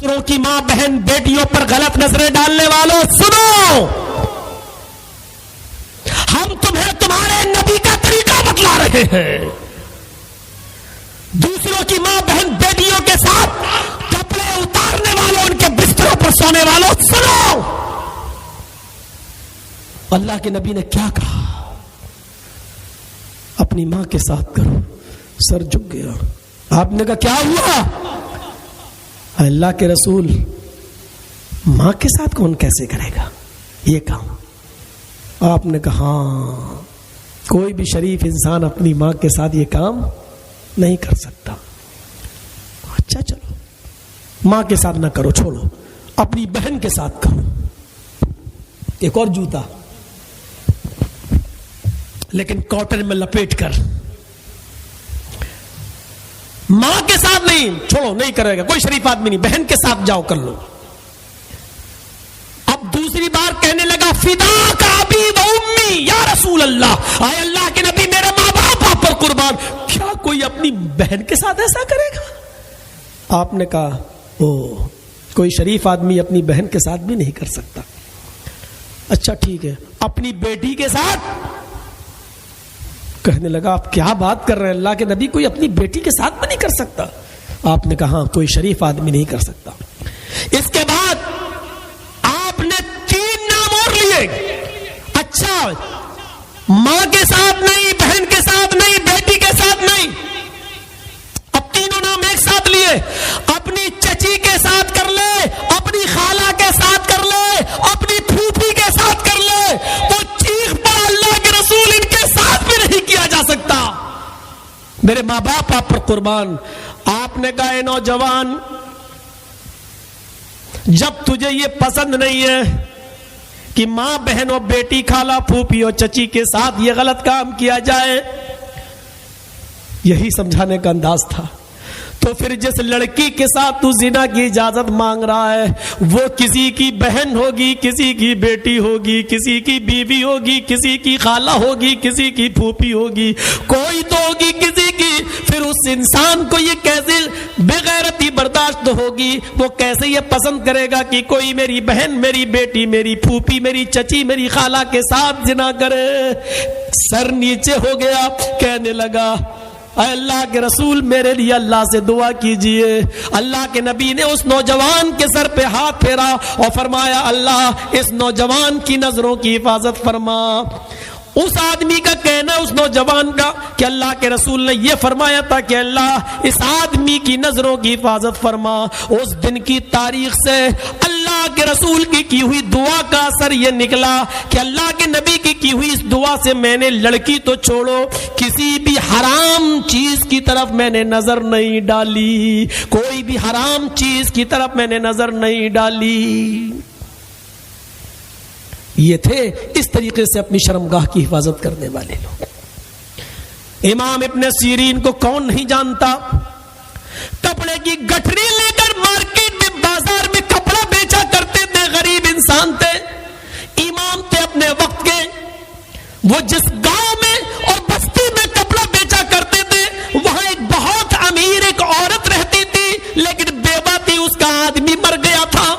دوسروں کی ماں بہن بیٹیوں پر غلط نظریں ڈالنے والوں سنو، ہم تمہیں تمہارے نبی کا طریقہ بتلا رہے ہیں. دوسروں کی ماں بہن بیٹیوں کے ساتھ کپڑے اتارنے والوں، ان کے بستروں پر سونے والوں سنو، اللہ کے نبی نے کیا کہا؟ اپنی ماں کے ساتھ کرو. سر جھک گیا. آپ نے کہا کیا ہوا؟ اللہ کے رسول ماں کے ساتھ کون کیسے کرے گا یہ کام؟ آپ نے کہا ہاں، کوئی بھی شریف انسان اپنی ماں کے ساتھ یہ کام نہیں کر سکتا. اچھا چلو ماں کے ساتھ نہ کرو، چھوڑو، اپنی بہن کے ساتھ کرو. ایک اور جوتا، لیکن کاٹن میں لپیٹ کر. ماں کے ساتھ نہیں، چھوڑو نہیں کرے گا کوئی شریف آدمی نہیں، بہن کے ساتھ جاؤ کر لو. اب دوسری بار کہنے لگا فداک ابی و امی یا رسول اللہ، اے اللہ کے نبی میرے ماں باپ آپ پر قربان. کیا کوئی اپنی بہن کے ساتھ ایسا کرے گا؟ آپ نے کہا او کوئی شریف آدمی اپنی بہن کے ساتھ بھی نہیں کر سکتا. اچھا ٹھیک ہے، اپنی بیٹی کے ساتھ؟ کہنے لگا آپ کیا بات کر رہے ہیں اللہ کے نبی، کوئی اپنی بیٹی کے ساتھ بھی نہیں کر سکتا؟ آپ نے کہا کوئی شریف آدمی نہیں کر سکتا. اس کے بعد آپ نے 3 نام اور لیے. اچھا ماں کے ساتھ نہیں، بہن کے ساتھ نہیں، بیٹی کے ساتھ نہیں، اب تینوں نام ایک ساتھ لیے. اپنی چچی کے ساتھ کر لے، اپنی خالہ کے ساتھ کر لے، اپنی پھوپھی کے ساتھ کر لے. وہ چیخ پڑا اللہ کے رسول ان کے ساتھ بھی نہیں کیا جا سکتا، میرے ماں باپ آپ پر قربان. آپ نے کہا اے نوجوان، جب تجھے یہ پسند نہیں ہے کہ ماں بہن اور بیٹی، خالہ پھوپھی اور چچی کے ساتھ یہ غلط کام کیا جائے، یہی سمجھانے کا انداز تھا، تو پھر جس لڑکی کے ساتھ تو زنا کی اجازت مانگ رہا ہے وہ کسی کی بہن ہوگی، کسی کی بیٹی ہوگی، کسی کی بیوی ہوگی، کسی کی خالہ ہوگی، کسی کی پھوپھی ہوگی، کوئی تو ہوگی کسی کی. پھر اس انسان کو یہ کیسے بے غیرتی برداشت ہوگی؟ وہ کیسے یہ پسند کرے گا کہ کوئی میری بہن، میری بیٹی، میری پھوپھی، میری چچی، میری خالہ کے ساتھ زنا کرے؟ سر نیچے ہو گیا. کہنے لگا اے اللہ کے رسول میرے لیے اللہ سے دعا کیجئے. اللہ کے نبی نے اس نوجوان کے سر پہ ہاتھ پھیرا اور فرمایا اللہ اس نوجوان کی نظروں کی حفاظت فرما. اس آدمی کا کہنا، اس نوجوان کا، کہ اللہ کے رسول نے یہ فرمایا تھا کہ اللہ اس آدمی کی نظروں کی حفاظت فرما. اس دن کی تاریخ سے اللہ کے رسول کی ہوئی دعا کا اثر یہ نکلا کہ اللہ کے نبی کی ہوئی اس دعا سے میں نے لڑکی تو چھوڑو، کسی بھی حرام چیز کی طرف میں نے نظر نہیں ڈالی، کوئی بھی حرام چیز کی طرف میں نے نظر نہیں ڈالی. یہ تھے اس طریقے سے اپنی شرمگاہ کی حفاظت کرنے والے لوگ. امام ابن سیرین کو کون نہیں جانتا؟ کپڑے کی گٹھری لے کر مارکیٹ میں، بازار میں کپڑا بیچا کرتے تھے، غریب انسان تھے، امام تھے اپنے وقت کے. وہ جس گاؤں میں اور بستی میں کپڑا بیچا کرتے تھے وہاں ایک بہت امیر ایک عورت رہتی تھی، لیکن بیوہ تھی، اس کا آدمی مر گیا تھا،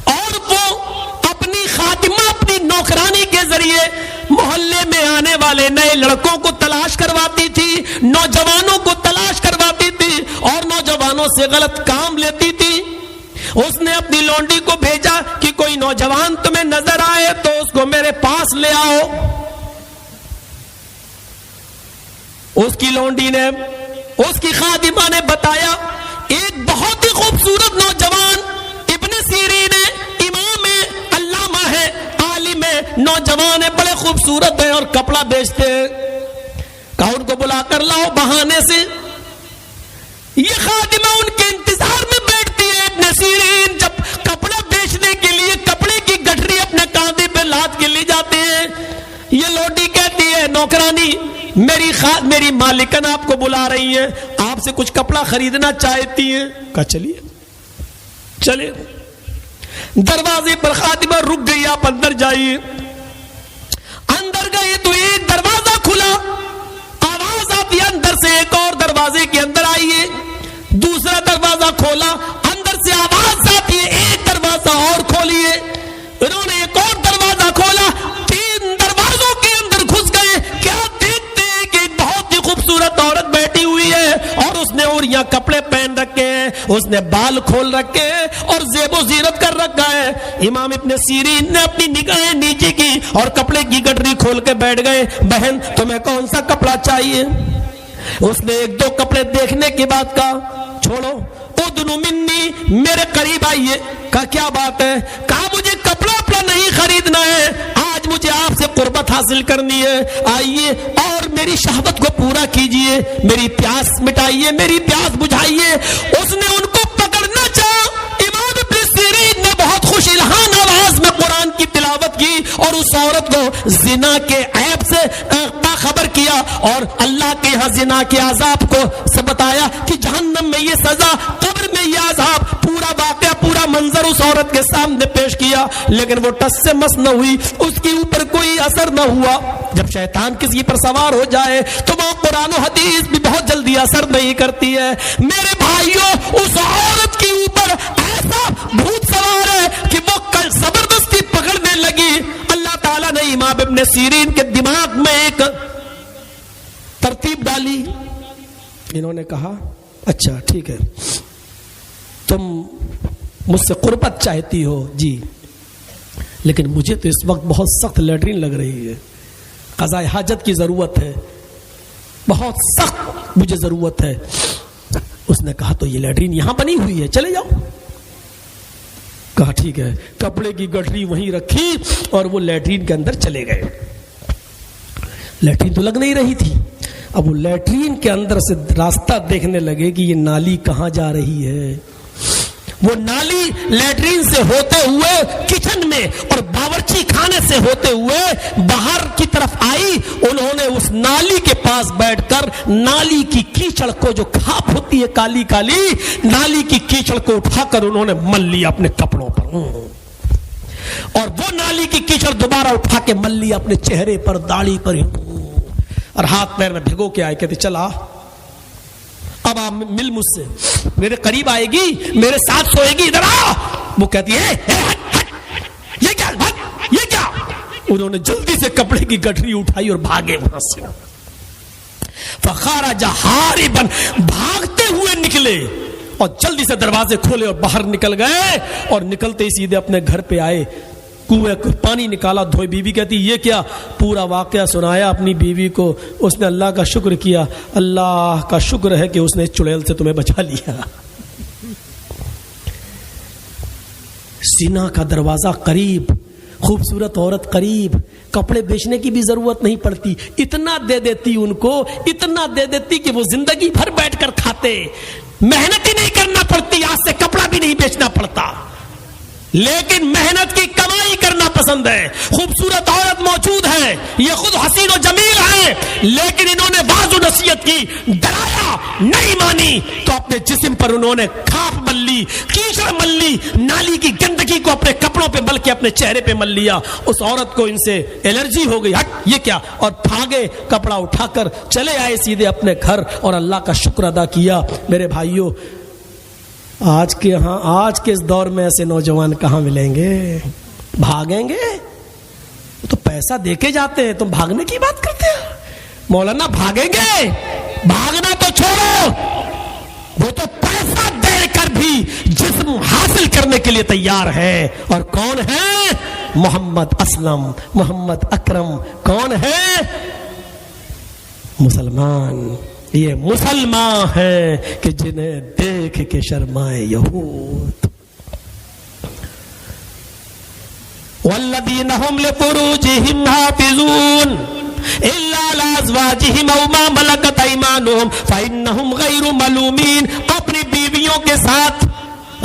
اور وہ اپنی خادمہ، اپنی نوکرانی کے ذریعے محلے میں آنے والے نئے لڑکوں کو تلاش کرواتی تھی، نوجوانوں کو تلاش کرواتی تھی اور نوجوانوں سے غلط کام لیتی تھی. اس نے اپنی لونڈی کو بھیجا کہ کوئی نوجوان تمہیں نظر آئے تو اس کو میرے پاس لے آؤ. اس کی لونڈی نے، اس کی خادمہ نے بتایا ایک بہت ہی خوبصورت نوجوان ابن سیرین ہے، امام ہے، علامہ ہے، عالم ہے، نوجوان ہے، بڑے خوبصورت ہیں اور کپڑا بیچتے ہیں. کہا ان کو بلا کر لاؤ. بہانے سے یہ خادمہ ان کے انتظار میں بیٹھتی ہے. ابن سیرین جب کپڑا بیچنے کے لیے کپڑے کی گٹھری اپنے کاندھے پہ لاد کے لے جاتے ہیں، یہ لوڈی کہتی ہے نوکرانی میری مالکن آپ کو بلا رہی ہیں، آپ سے کچھ کپڑا خریدنا چاہتی ہیں. کہا چلیے چلے. دروازے پر خادمہ رک گئی، آپ اندر جائیے. اندر گئے تو ایک دروازہ کھلا، آواز آتی ہے اندر سے ایک اور دروازے کے اندر آئیے. دوسرا دروازہ کھولا، اندر سے آواز کپڑے پہن رکھے ہیں, اس نے بال کھول رکھے ہیں اور زیب و زینت کر رکھا ہے. امام ابن سیرین نے اپنی نگاہیں نیچے کی اور کپڑے کی گٹری کھول کے بیٹھ گئے. بہن تمہیں کون سا کپڑا چاہیے؟ اس نے ایک دو کپڑے دیکھنے کے بعد کہا چھوڑو, ادنو منی, میرے قریب آئیے. کہا کیا بات ہے؟ کہا مجھے کپڑا اپنا نہیں خریدنا ہے, آج مجھے آپ سے قربت حاصل کرنی ہے. آئیے اور میری شہوت کو پورا کیجئے, میری پیاس مٹائیے, میری پیاس بجھائیے. اس نے ان کو پکڑنا چاہا. امام ابن سیرین نے بہت خوش الہان آواز میں قرآن کی تلاوت کی اور اس عورت کو زنا کے عیب سے باخبر کیا اور اللہ کے یہاں زنا کے عذاب کو سے بتایا کہ جہنم میں یہ سزا, قبر میں یہ عذاب. پورا واقعہ, پورا منظر اس عورت کے سامنے پیش کیا, لیکن وہ ٹس سے مس نہ ہوئی, اس کے اوپر کوئی اثر نہ ہوا. جب شیطان کسی پر سوار ہو جائے تو وہ قرآن و حدیث بھی بہت جلدی اثر نہیں کرتی ہے. میرے بھائیوں, اس عورت کے اوپر ایسا بھوت سوار ہے کہ وہ کل زبردستی پکڑنے لگی. اللہ تعالیٰ نے امام ابن سیرین کے دماغ میں ایک ترتیب ڈالی. انہوں نے کہا اچھا ٹھیک ہے, تم مجھ سے قربت چاہتی ہو جی, لیکن مجھے تو اس وقت بہت سخت لیٹرین لگ رہی ہے, قضاء حاجت کی ضرورت ہے, بہت سخت مجھے ضرورت ہے. اس نے کہا تو یہ لیٹرین یہاں بنی ہوئی ہے, چلے جاؤ. کہا ٹھیک ہے. کپڑے کی گٹری وہیں رکھی اور وہ لیٹرین کے اندر چلے گئے. لیٹرین تو لگ نہیں رہی تھی. اب وہ لیٹرین کے اندر سے راستہ دیکھنے لگے کہ یہ نالی کہاں جا رہی ہے. وہ نالی لیٹرین سے ہوتے ہوئے کچن میں اور باورچی خانے سے ہوتے ہوئے باہر کی طرف آئی. انہوں نے اس نالی کے پاس بیٹھ کر نالی کی کیچڑ کو, جو کھاپ ہوتی ہے کالی کالی, نالی کی کیچڑ کو اٹھا کر انہوں نے مل لیا اپنے کپڑوں پر, اور وہ نالی کی کیچڑ دوبارہ اٹھا کے مل لیا اپنے چہرے پر, داڑھی پر, اور ہاتھ پیر میں بھگو کے آئے. کہتے چلا اب آپ مل مجھ سے, میرے قریب آئے گی, میرے ساتھ سوئے گی, ادھر آ. وہ کہتی ہے یہ کیا, یہ کیا. انہوں نے جلدی سے کپڑے کی گٹری اٹھائی اور بھاگے وہاں سے. فخرج ہاربا, بھاگتے ہوئے نکلے اور جلدی سے دروازے کھولے اور باہر نکل گئے, اور نکلتے ہی سیدھے اپنے گھر پہ آئے. کنویں کو پانی نکالا, دھوئے. بیوی کہتی یہ کیا؟ پورا واقعہ سنایا اپنی بیوی کو. اس نے اللہ کا شکر کیا, اللہ کا شکر ہے کہ اس نے چڑیل سے تمہیں بچا لیا. زنا کا دروازہ قریب, خوبصورت عورت قریب, کپڑے بیچنے کی بھی ضرورت نہیں پڑتی. اتنا دے دیتی ان کو, اتنا دے دیتی کہ وہ زندگی بھر بیٹھ کر کھاتے, محنت ہی نہیں کرنا پڑتی, آج سے کپڑا بھی نہیں بیچنا پڑتا, لیکن محنت کی کمائی کرنا پسند ہے. خوبصورت عورت موجود ہے, یہ خود حسین و جمیل ہے, لیکن انہوں نے واضح نصیحت کی, ڈرایا, نہیں مانی, تو اپنے جسم پر انہوں نے کھاپ مل لی, کیچڑ مل لی, نالی کی گندگی کو اپنے کپڑوں پہ مل کے اپنے چہرے پہ مل لیا. اس عورت کو ان سے الرجی ہو گئی, ہٹ یہ کیا, اور بھاگے, کپڑا اٹھا کر چلے آئے سیدھے اپنے گھر اور اللہ کا شکر ادا کیا. میرے بھائیوں, آج کے اس دور میں ایسے نوجوان کہاں ملیں گے؟ بھاگیں گے تو پیسہ دے کے جاتے ہیں, تم بھاگنے کی بات کرتے ہیں. مولانا بھاگیں گے, بھاگنا تو چھوڑو, وہ تو پیسہ دے کر بھی جسم حاصل کرنے کے لیے تیار ہے. اور کون ہے؟ محمد اسلم, محمد اکرم. کون ہے؟ مسلمان. یہ مسلمان ہیں کہ جنہیں دیکھ کے شرمائے یہود. والذین هم لفروجهم حافظون الا على ازواجهم او ما ملكت ايمانهم فانهم غير ملومين. اپنی بیویوں کے ساتھ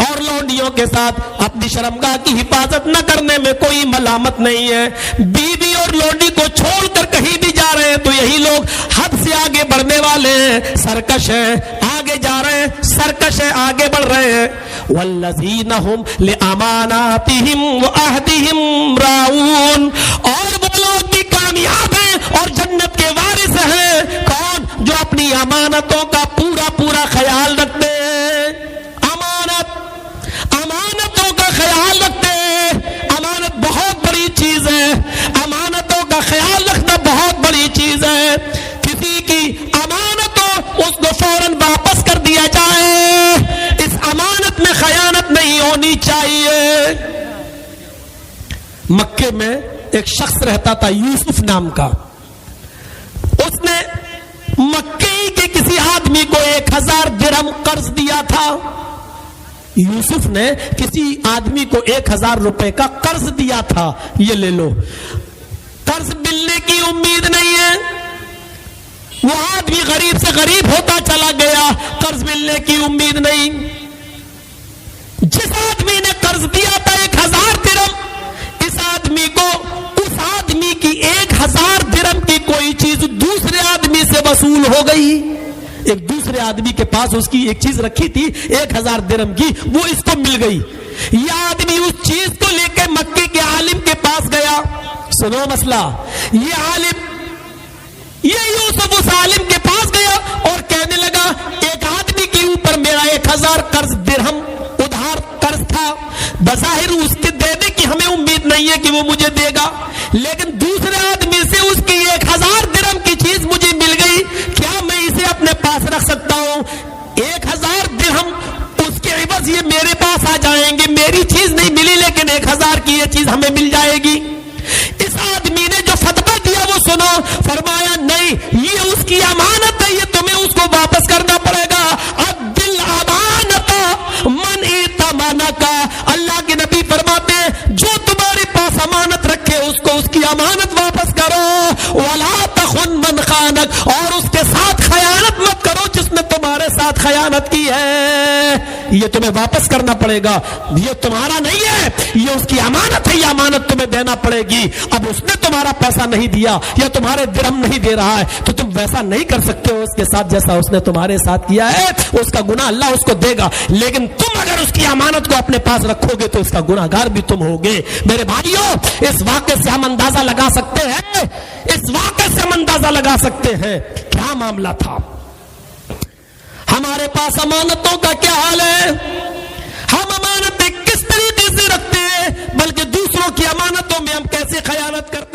اور لونڈیوں کے ساتھ اپنی شرمگاہ کی حفاظت نہ کرنے میں کوئی ملامت نہیں ہے. بیوی اور لونڈی کو چھوڑ کر کہیں بھی جا رہے ہیں تو یہی لوگ حد سے آگے بڑھنے والے ہیں, سرکش ہیں, آگے جا رہے ہیں, سرکش ہیں, آگے بڑھ رہے ہیں. والذین هم لاماناتهم وعهدهم راعون. اور وہ لوگ بھی کامیاب ہیں اور جنت کے وارث ہیں. کون؟ جو اپنی امانتوں کا پورا پورا خیال رکھتے ہیں. امانتوں کا خیال رکھتے ہیں. امانت بہت بڑی چیز ہے, امانتوں کا خیال رکھنا بہت بڑی چیز ہے. کسی کی امانت ہو اس کو فوراً واپس کر دیا جائے, خیانت نہیں ہونی چاہیے. مکے میں ایک شخص رہتا تھا یوسف نام کا. اس نے مکے کے کسی آدمی کو 1000 درہم قرض دیا تھا. یوسف نے کسی آدمی کو 1000 روپے کا قرض دیا تھا. یہ لے لو. قرض ملنے کی امید نہیں ہے. وہ آدمی غریب سے غریب ہوتا چلا گیا, قرض ملنے کی امید نہیں. جس آدمی نے قرض دیا تھا 1000 درہم, اس آدمی کو اس آدمی کی 1000 درہم کی کوئی چیز دوسرے آدمی سے وصول ہو گئی. ایک دوسرے آدمی کے پاس اس کی ایک چیز رکھی تھی 1000 درہم کی, وہ اس کو مل گئی. یہ آدمی اس چیز کو لے کے مکے کے عالم کے پاس گیا. سنو مسئلہ. یہ عالم, یہ یوسف اس عالم کے پاس گیا اور کہنے لگا ایک آدمی کے اوپر میرا 1000 قرض درہم ادھار قرض تھا. بظاہر اس کے دینے کی ہمیں امید نہیں ہے کہ وہ مجھے دے گا, لیکن دوسرے آدمی سے اس کی 1000 درہم کی چیز مجھے مل گئی. کیا میں اسے اپنے پاس رکھ سکتا ہوں؟ 1000 درہم اس کے عوض یہ میرے پاس آ جائیں گے. میری چیز نہیں ملی لیکن 1000 کی یہ چیز ہمیں مل جائے گی. اس آدمی نے جو فتویٰ دیا وہ سنو. فرمایا نہیں, یہ اس کی امانت ہے, یہ تمہیں اس کو واپس کرنا پڑے گا. عدل امانت من ائتمنک. اللہ کے نبی فرماتے ہیں جو تمہارے پاس امانت رکھے اس کو اس کی امانت واپس کرو. ولا تخن من خانک, اور اس کے ساتھ خیانت مت کرو جس نے تمہارے ساتھ خیانت کی ہے. یہ تمہیں واپس کرنا پڑے گا. یہ تمہارا نہیں ہے, یہ اس کی امانت ہے. یہ امانت تمہیں دینا پڑے گی. اب اس نے تمہارا پیسہ نہیں دیا یا تمہارے درہم نہیں دے رہا ہے تو تم ویسا نہیں کر سکتے ہو اس کے ساتھ جیسا اس نے تمہارے ساتھ کیا ہے. اس کا گناہ اللہ اس کو دے گا, لیکن تم اگر اس کی امانت کو اپنے پاس رکھو گے تو اس کا گناہ گار بھی تم ہوگے. میرے بھائیوں, اس واقعے سے ہم اندازہ لگا سکتے ہیں, اس واقعے سے ہم اندازہ لگا سکتے ہیں کیا معاملہ تھا. ہمارے پاس امانتوں کا کیا حال ہے؟ ہم امانتیں کس طریقے سے رکھتے ہیں, بلکہ دوسروں کی امانتوں میں ہم کیسے خیانت کرتے ہیں.